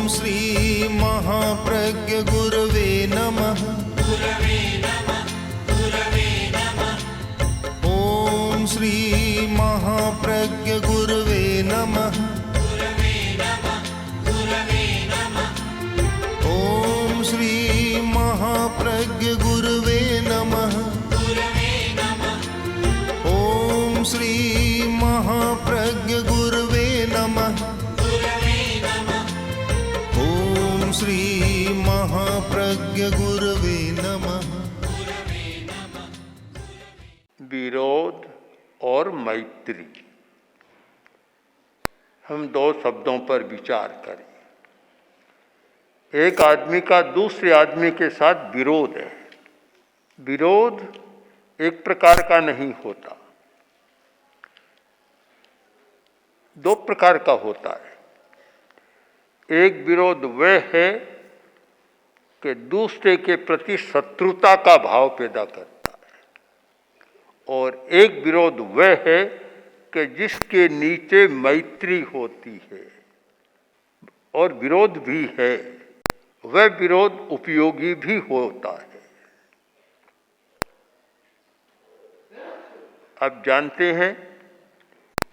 श्री महाप्रज्ञ गुरवे नमः। ओम श्री महाप्रज्ञ गुरवे नमः। ओम श्री महाप्रज्ञ गुरवे नमः। ओम श्री महाप्रज्ञ गुरवे नमः। ओम श्री महाप्रज्ञ गुरवे नमः। विरोध और मैत्री, हम दो शब्दों पर विचार करें। एक आदमी का दूसरे आदमी के साथ विरोध है। विरोध एक प्रकार का नहीं होता, दो प्रकार का होता है। एक विरोध वह है कि दूसरे के प्रति शत्रुता का भाव पैदा करता है, और एक विरोध वह है कि जिसके नीचे मैत्री होती है। और विरोध भी है, वह विरोध उपयोगी भी होता है। अब जानते हैं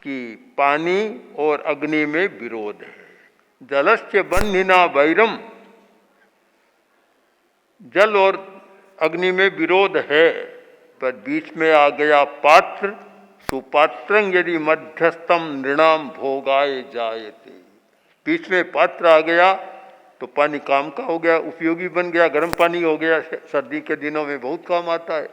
कि पानी और अग्नि में विरोध है। जलस्य बन्हिना वैरम, जल और अग्नि में विरोध है, पर बीच में आ गया पात्र। सुपात्रं यदि मध्यस्थम नृणाम भोगाय जायते, बीच में पात्र आ गया तो पानी काम का हो गया, उपयोगी बन गया, गर्म पानी हो गया, सर्दी के दिनों में बहुत काम आता है।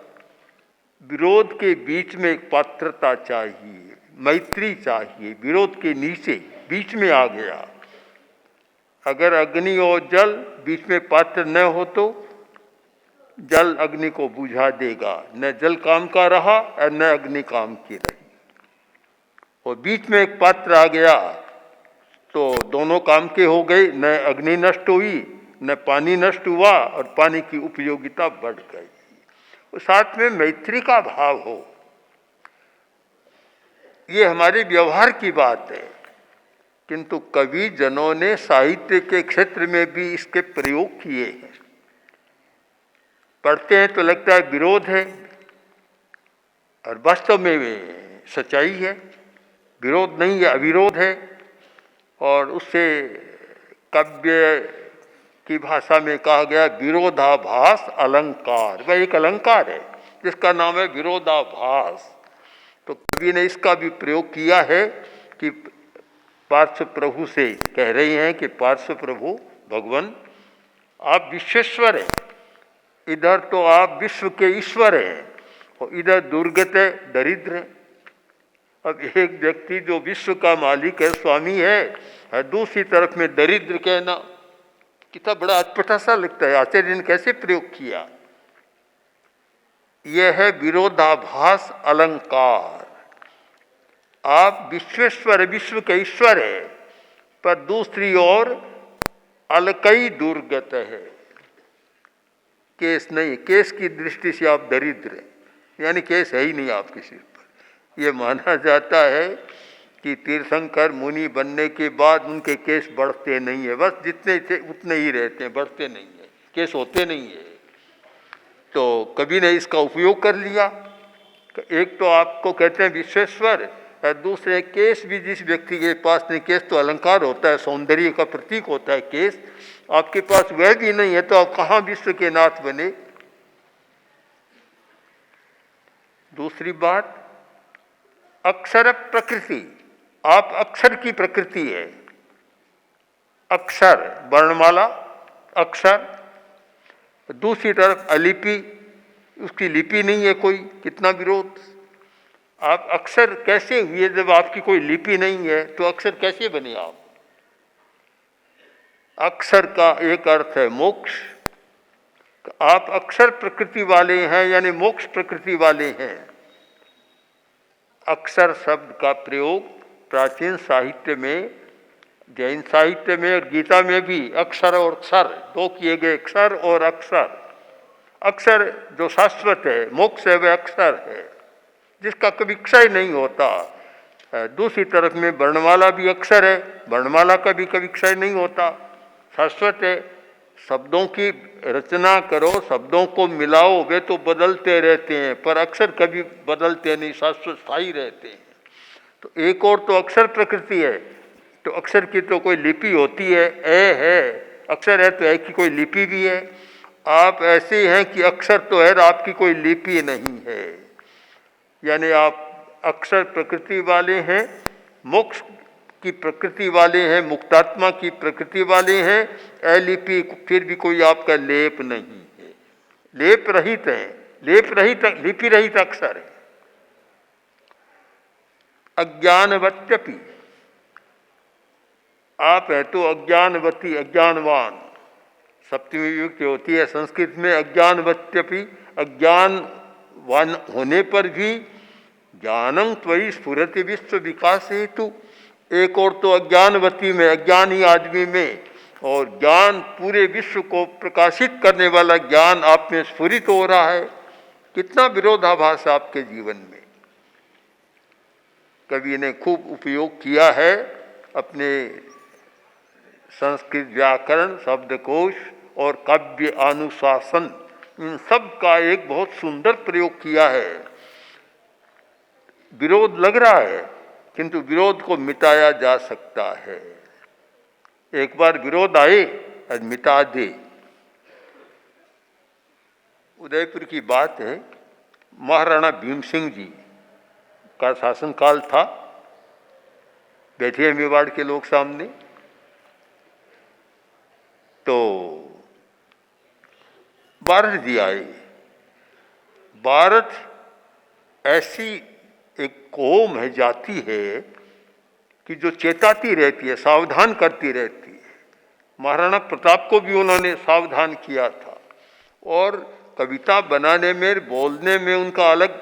विरोध के बीच में एक पात्रता चाहिए, मैत्री चाहिए। विरोध के नीचे बीच में आ गया। अगर अग्नि और जल बीच में पात्र न हो तो जल अग्नि को बुझा देगा, न जल काम का रहा और न अग्नि काम की रही। और बीच में एक पात्र आ गया तो दोनों काम के हो गए, न अग्नि नष्ट हुई न पानी नष्ट हुआ, और पानी की उपयोगिता बढ़ गई। और साथ में मैत्री का भाव हो, ये हमारे व्यवहार की बात है। किंतु कवि जनों ने साहित्य के क्षेत्र में भी इसके प्रयोग किए हैं। पढ़ते हैं तो लगता है विरोध है, और वास्तव में सच्चाई है। विरोध नहीं है, अविरोध है। और उससे काव्य की भाषा में कहा गया विरोधाभास अलंकार। वह एक अलंकार है जिसका नाम है विरोधाभास। तो कवि ने इसका भी प्रयोग किया है कि पार्श्व प्रभु से कह रहे हैं कि पार्श्व प्रभु भगवान, आप विश्वेश्वर हैं, इधर तो आप विश्व के ईश्वर हैं, और इधर दुर्गत है, दरिद्र है। अब एक व्यक्ति जो विश्व का मालिक है, स्वामी है, दूसरी तरफ में दरिद्र कहना कितना बड़ा अटपटा सा लगता है। आचार्य ने कैसे प्रयोग किया। यह है विरोधाभास अलंकार। आप विश्वेश्वर, विश्व के ईश्वर है, पर दूसरी ओर अलकई दुर्गत है। केस नहीं, केस की दृष्टि से आप दरिद्र हैं, यानी केस है ही नहीं आपके सिर पर। यह माना जाता है कि तीर्थंकर मुनि बनने के बाद उनके केस बढ़ते नहीं है, बस जितने थे उतने ही रहते हैं, बढ़ते नहीं है, केस होते नहीं है। तो कवि ने इसका उपयोग कर लिया। एक तो आपको कहते हैं विश्वेश्वर, दूसरे केस भी जिस व्यक्ति के पास नहीं, केस तो अलंकार होता है, सौंदर्य का प्रतीक होता है केस, आपके पास वह भी नहीं है तो आप कहाँ विश्व के नाथ बने। दूसरी बात, अक्षर प्रकृति, आप अक्षर की प्रकृति है। अक्षर वर्णमाला, अक्षर। दूसरी तरफ अलिपि, उसकी लिपि नहीं है कोई, कितना विरोध। आप अक्षर कैसे हुए जब आपकी कोई लिपि नहीं है, तो अक्षर कैसे बने आप। अक्षर का एक अर्थ है मोक्ष। आप अक्षर प्रकृति वाले हैं, यानी मोक्ष प्रकृति वाले हैं। अक्षर शब्द का प्रयोग प्राचीन साहित्य में, जैन साहित्य में और गीता में भी अक्षर और क्षर दो किए गए, क्षर और अक्षर। अक्षर जो शाश्वत है, मोक्ष है, वह अक्षर है जिसका कभी क्षय नहीं होता। दूसरी तरफ में वर्णमाला भी अक्षर है, वर्णमाला का भी कभी क्षय नहीं होता। शाश्वत है। शब्दों की रचना करो, शब्दों को मिलाओ, वे तो बदलते रहते हैं, पर अक्षर कभी बदलते नहीं, शाश्वत स्थायी रहते हैं। तो एक और तो अक्षर प्रकृति है, तो अक्षर की तो कोई लिपि होती है, ए है, अक्षर है तो ए की कोई लिपि भी है। आप ऐसे हैं कि अक्षर तो है, आपकी कोई लिपि नहीं है, यानी आप अक्षर प्रकृति वाले हैं, मोक्ष की प्रकृति वाले हैं, मुक्तात्मा की प्रकृति वाले हैं। अलिपि फिर भी कोई आपका लेप नहीं है, लेप रहित है, लेप रहित, लिपि रहित अक्षर है। अज्ञानवत्यपि, आप है तो अज्ञानवती, अज्ञानवान, सप्तमी विभक्ति होती है संस्कृत में। अज्ञानवत्यपि, अज्ञानवान होने पर भी ज्ञानं त्वयि स्फुरति विश्व विकास हेतु। एक और तो अज्ञानवती में, अज्ञानी आदमी में, और ज्ञान पूरे विश्व को प्रकाशित करने वाला ज्ञान आप में स्फुरित हो रहा है। कितना विरोधाभास आपके जीवन में। कवि ने खूब उपयोग किया है अपने संस्कृत व्याकरण, शब्दकोश और काव्य अनुशासन, इन सब का एक बहुत सुंदर प्रयोग किया है। विरोध लग रहा है, किंतु विरोध को मिटाया जा सकता है। एक बार विरोध आए और मिटा दे। उदयपुर की बात है, महाराणा भीम सिंह जी का शासनकाल था। बैठे हैं मेवाड़ के लोग सामने, तो भारत जी आए। भारत ऐसी एक कौम है, जाति है कि जो चेताती रहती है, सावधान करती रहती है। महाराणा प्रताप को भी उन्होंने सावधान किया था, और कविता बनाने में, बोलने में उनका अलग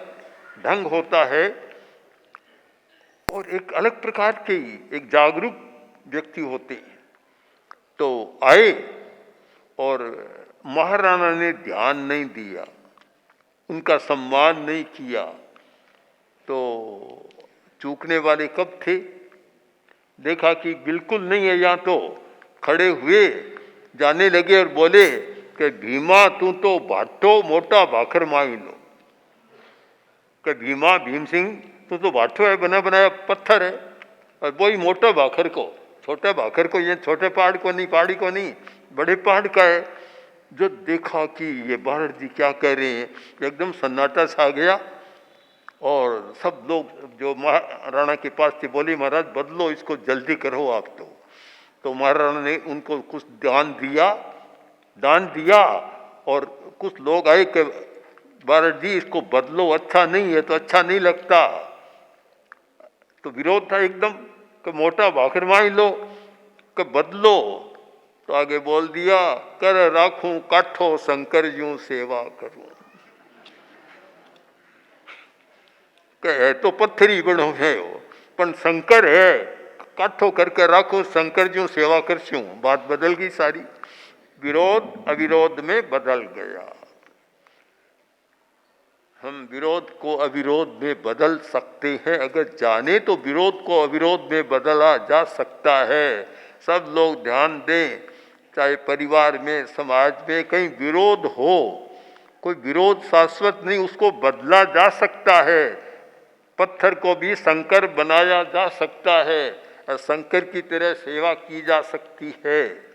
ढंग होता है, और एक अलग प्रकार के एक जागरूक व्यक्ति होते हैं। तो आए और महाराणा ने ध्यान नहीं दिया, उनका सम्मान नहीं किया। तो चूकने वाले कब थे? देखा कि बिल्कुल नहीं है यहाँ, तो खड़े हुए जाने लगे और बोले कि भीमा तू तो भाटो मोटा भाखर माई लो। कि भीमा, भीम सिंह, तू तो भाटो है, बना बनाया पत्थर है, और वही मोटा भाखर को, छोटे भाखर को, ये छोटे पहाड़ को नहीं, पहाड़ी को नहीं, बड़े पहाड़ का है। जो देखा कि ये भारत जी क्या कह रहे हैं, एकदम सन्नाटा सा गया। और सब लोग जो महाराणा के पास थे बोले महाराज बदलो इसको, जल्दी करो आप। तो महाराणा ने उनको कुछ दान दिया, और कुछ लोग आए कि भारत जी इसको बदलो, अच्छा नहीं है, तो अच्छा नहीं लगता। तो विरोध था एकदम कि मोटा भाखर मान लो, कि बदलो। तो आगे बोल दिया, कर राखूं काठो शंकर यूं सेवा करूं। है तो पत्थरी बनो है, पर शंकर है, काठो करके राखो, शंकर जो सेवा कर छूं। बात बदल गई सारी, विरोध अविरोध में बदल गया। हम विरोध को अविरोध में बदल सकते हैं, अगर जाने तो विरोध को अविरोध में बदला जा सकता है। सब लोग ध्यान दें, चाहे परिवार में, समाज में कहीं विरोध हो, कोई विरोध शाश्वत नहीं, उसको बदला जा सकता है। पत्थर को भी शंकर बनाया जा सकता है, और शंकर की तरह सेवा की जा सकती है।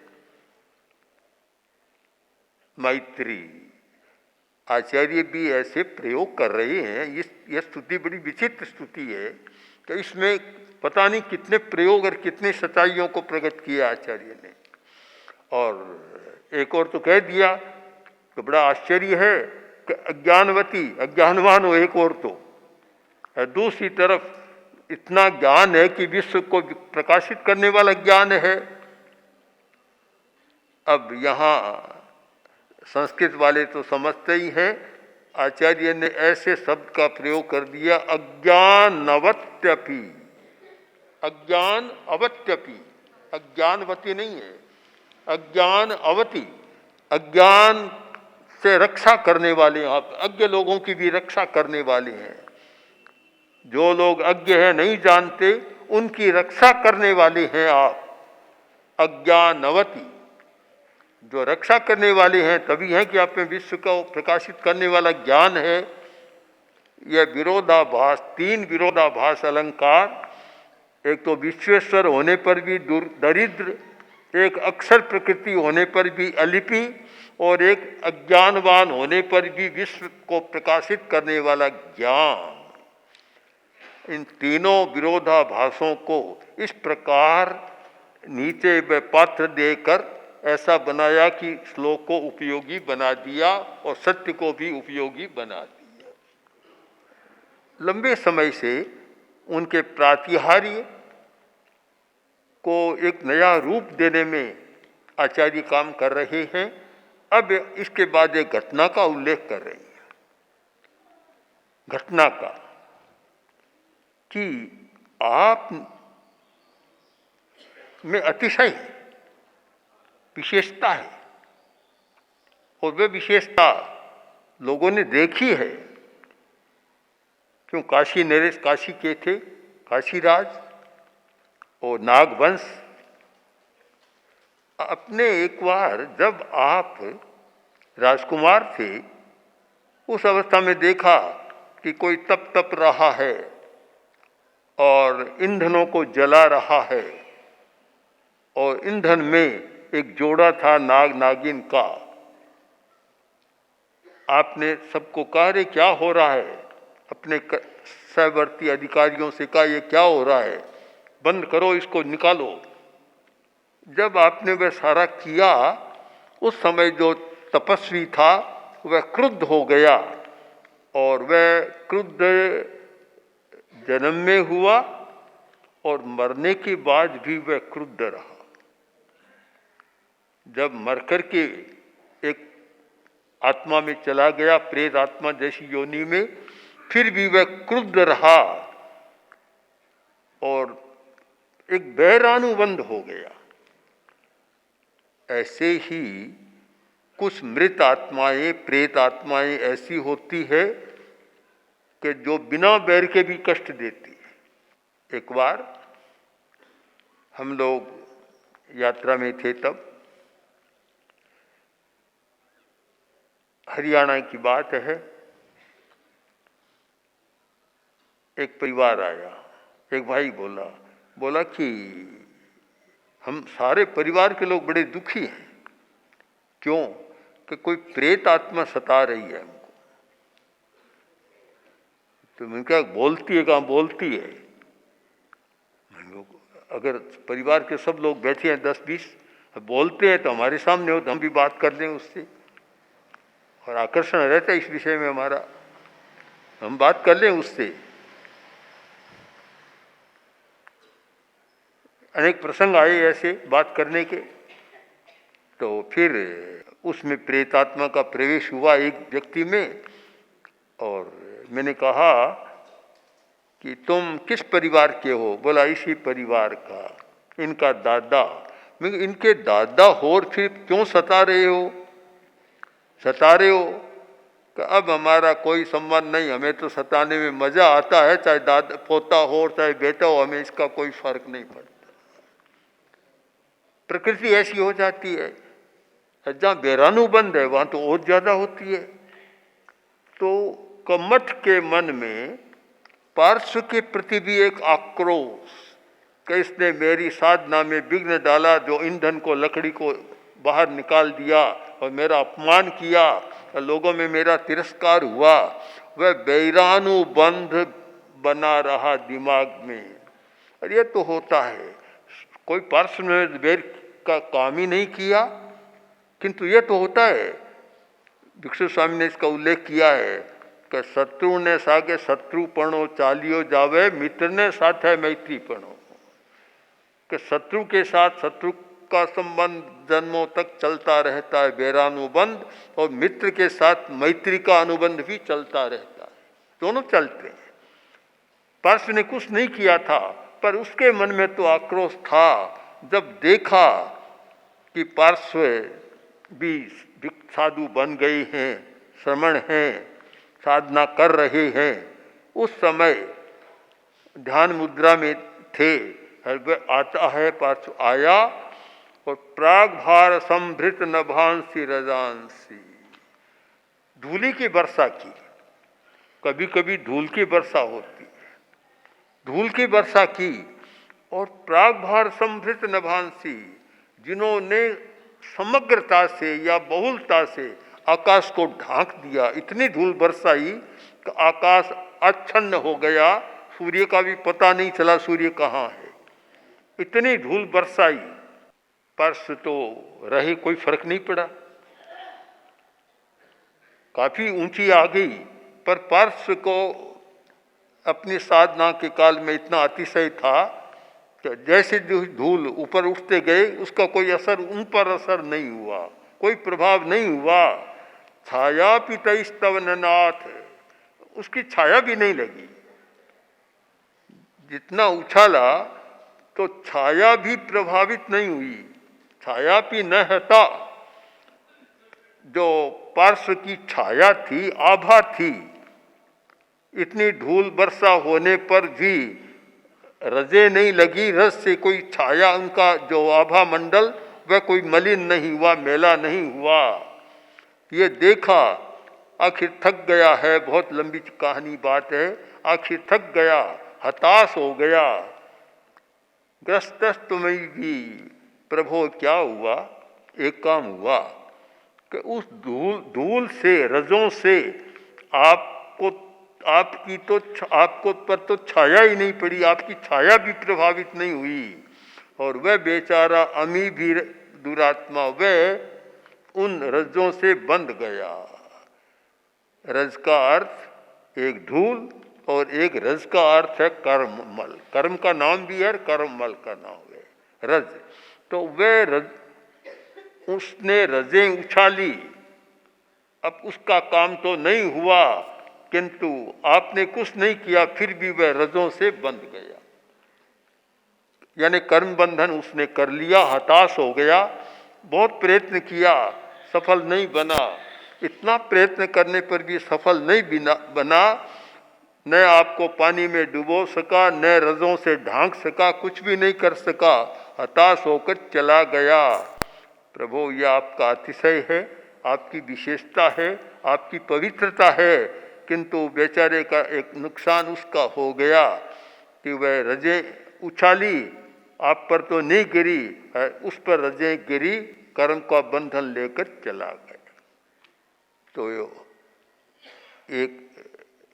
मैत्री आचार्य भी ऐसे प्रयोग कर रहे हैं। यह स्तुति बड़ी विचित्र स्तुति है कि इसमें पता नहीं कितने प्रयोग और कितने सच्चाइयों को प्रकट किया आचार्य ने। और एक और तो कह दिया कि बड़ा आश्चर्य है कि अज्ञानवती, अज्ञानवान हो एक और तो, दूसरी तरफ इतना ज्ञान है कि विश्व को प्रकाशित करने वाला ज्ञान है। अब यहाँ संस्कृत वाले तो समझते ही हैं, आचार्य ने ऐसे शब्द का प्रयोग कर दिया, अज्ञानवत्यपि, अज्ञान अवत्यपि, अज्ञानवती नहीं है, अज्ञान अवति, अज्ञान से रक्षा करने वाले हैं आप, अज्ञ लोगों की भी रक्षा करने वाले हैं। जो लोग अज्ञ हैं, नहीं जानते, उनकी रक्षा करने वाले हैं आप। अज्ञानवती, जो रक्षा करने वाले हैं तभी हैं कि आप में विश्व को प्रकाशित करने वाला ज्ञान है। यह विरोधाभास, 3 विरोधाभास अलंकार, एक तो विश्वेश्वर होने पर भी दरिद्र, एक अक्षर प्रकृति होने पर भी अलिपि, और एक अज्ञानवान होने पर भी विश्व को प्रकाशित करने वाला ज्ञान। इन तीनों विरोधाभासों को इस प्रकार नीचे में पात्र देकर ऐसा बनाया कि श्लोक को उपयोगी बना दिया और सत्य को भी उपयोगी बना दिया। लंबे समय से उनके प्रातिहार्य को एक नया रूप देने में आचार्य काम कर रहे हैं। अब इसके बाद एक घटना का उल्लेख कर रहे हैं, घटना का, कि आप में अतिशय विशेषता है और वे विशेषता लोगों ने देखी है। क्यों? काशी नरेश काशी के थे, काशीराज और नागवंश। अपने एक बार जब आप राजकुमार थे उस अवस्था में देखा कि कोई तप रहा है और ईंधनों को जला रहा है, और ईंधन में एक जोड़ा था नाग नागिन का। आपने सबको कहा, रे क्या हो रहा है? अपने सहवर्ती अधिकारियों से कहा, ये क्या हो रहा है, बंद करो, इसको निकालो। जब आपने वह सारा किया, उस समय जो तपस्वी था वह क्रुद्ध हो गया, और वह क्रुद्ध जन्म में हुआ और मरने के बाद भी वह क्रुद्ध रहा। जब मरकर के एक आत्मा में चला गया, प्रेत आत्मा जैसी योनि में, फिर भी वह क्रुद्ध रहा और एक वैरानुबंध हो गया। ऐसे ही कुछ मृत आत्माएं, प्रेत आत्माएं ऐसी होती है कि जो बिना बैर के भी कष्ट देती है। एक बार हम लोग यात्रा में थे, तब हरियाणा की बात है, एक परिवार आया। एक भाई बोला कि हम सारे परिवार के लोग बड़े दुखी हैं। क्यों? कि कोई प्रेत आत्मा सता रही है हमको। तो मैंने कहा, बोलती है? कहाँ बोलती है? अगर परिवार के सब लोग बैठे हैं 10-20 बोलते हैं तो हमारे सामने हो तो हम भी बात कर लें उससे, और आकर्षण रहता है इस विषय में हमारा, हम बात कर लें उससे। अनेक प्रसंग आए ऐसे बात करने के। तो फिर उसमें प्रेतात्मा का प्रवेश हुआ एक व्यक्ति में, और मैंने कहा कि तुम किस परिवार के हो? बोला, इसी परिवार का, इनका दादा। मैं, इनके दादा हो और फिर क्यों सता रहे हो? कि अब हमारा कोई संबंध नहीं, हमें तो सताने में मजा आता है, चाहे दादा पोता हो और चाहे बेटा हो, हमें इसका कोई फर्क नहीं पड़ता। प्रकृति ऐसी हो जाती है, जहाँ वैरानुबंध है वहाँ तो और ज्यादा होती है। तो कमठ के मन में पार्श्व के प्रति भी एक आक्रोश कि इसने मेरी साधना में विघ्न डाला, जो ईंधन को, लकड़ी को बाहर निकाल दिया और मेरा अपमान किया, लोगों में मेरा तिरस्कार हुआ। वह वैरानुबंध बना रहा दिमाग में। और ये तो होता है, कोई पार्श्व ने वैर का काम ही नहीं किया, किंतु ये तो होता है। भिक्षु स्वामी ने इसका उल्लेख किया है कि शत्रु ने सागे शत्रुपणो चालियो जावे, मित्र ने साथ है मैत्रीपणो। कि शत्रु के साथ शत्रु का संबंध जन्मों तक चलता रहता है, वैरानुबंध, और मित्र के साथ मैत्री का अनुबंध भी चलता रहता है, दोनों चलते हैं। पार्श्व ने कुछ नहीं किया था, पर उसके मन में तो आक्रोश था जब देखा कि पार्श्व भी साधु बन गए हैं, श्रमण हैं, साधना कर रहे हैं। उस समय ध्यान मुद्रा में थे, वह आता है, पार्श्व आया और प्राग भार संभृत नभांसी रजांसी, धूली की वर्षा की। कभी कभी धूल की वर्षा होती, धूल की वर्षा की। और प्राग भार संभृत नभांसी, जिन्होंने समग्रता से या बहुलता से आकाश को ढांक दिया, इतनी धूल बरसाई कि आकाश आच्छन्न हो गया, सूर्य का भी पता नहीं चला सूर्य कहाँ है, इतनी धूल बरसाई। पर्स तो रहे, कोई फर्क नहीं पड़ा, काफी ऊंची आ गई, पर पर्स को अपनी साधना के काल में इतना अतिशय था कि जैसे जो धूल ऊपर उठते गए उसका कोई असर उन पर असर नहीं हुआ, कोई प्रभाव नहीं हुआ। छाया पितस्तव नाथ, उसकी छाया भी नहीं लगी। जितना उछाला तो छाया भी प्रभावित नहीं हुई, छाया भी न हटा। जो पार्श्व की छाया थी, आभा थी, इतनी धूल वर्षा होने पर भी रजे नहीं लगी, रस से कोई छाया, उनका जो आभा मंडल वह कोई मलिन नहीं हुआ, मेला नहीं हुआ। ये देखा, आखिर थक गया है, बहुत लंबी कहानी बात है, आखिर थक गया, हताश हो गया। ग्रस्तस्तुमयी भी, प्रभो क्या हुआ? एक काम हुआ कि उस धूल से, रजों से आपको पर तो छाया ही नहीं पड़ी, आपकी छाया भी प्रभावित नहीं हुई। और वह बेचारा अमी भी दुरात्मा, वह उन रजों से बंध गया। रज का अर्थ एक धूल और एक रज का अर्थ है कर्ममल। कर्म का नाम भी है, कर्ममल का नाम है रज। तो वह रज, उसने रजें उछाली, अब उसका काम तो नहीं हुआ, किंतु आपने कुछ नहीं किया, फिर भी वह रजों से बंध गया, यानी कर्म बंधन उसने कर लिया, हताश हो गया। बहुत प्रयत्न किया, सफल नहीं बना। इतना प्रयत्न करने पर भी सफल नहीं बना, न आपको पानी में डुबो सका, न रजों से ढांक सका, कुछ भी नहीं कर सका, हताश होकर चला गया। प्रभु, यह आपका अतिशय है, आपकी विशेषता है, आपकी पवित्रता है, किंतु बेचारे का एक नुकसान उसका हो गया कि वह रजें उछाली, आप पर तो नहीं गिरी, उस पर रजें गिरी, कर्म का बंधन लेकर चला गया। तो एक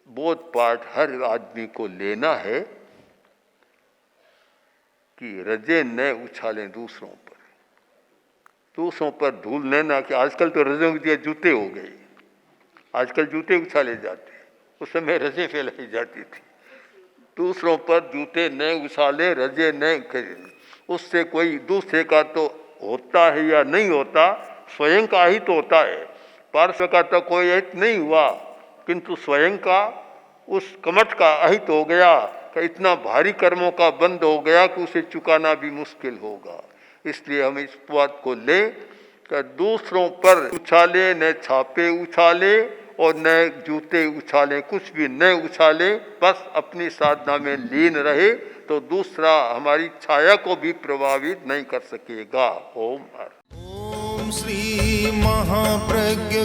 बोध पाठ हर आदमी को लेना है कि रजे न उछालें दूसरों पर, दूसरों पर धूल न ना। कि आजकल तो रजों के जूते हो गए, आजकल जूते उछाले जाते, उस समय रजे फैलाई जाती थी। दूसरों पर जूते न उछाले, रजे न करें, उससे कोई दूसरे का तो होता है या नहीं होता, स्वयं का ही तो होता है। पार्श्व का तो कोई हित नहीं हुआ, किंतु स्वयं का उस कमठ का अहित हो गया कि इतना भारी कर्मों का बंध हो गया कि उसे चुकाना भी मुश्किल होगा। इसलिए हम इस बात को ले कि दूसरों पर उछाले, न छापे उछाले और न जूते उछाले, कुछ भी न उछाले, बस अपनी साधना में लीन रहे, तो दूसरा हमारी छाया को भी प्रभावित नहीं कर सकेगा। ओम ओम श्री महाप्रज्ञ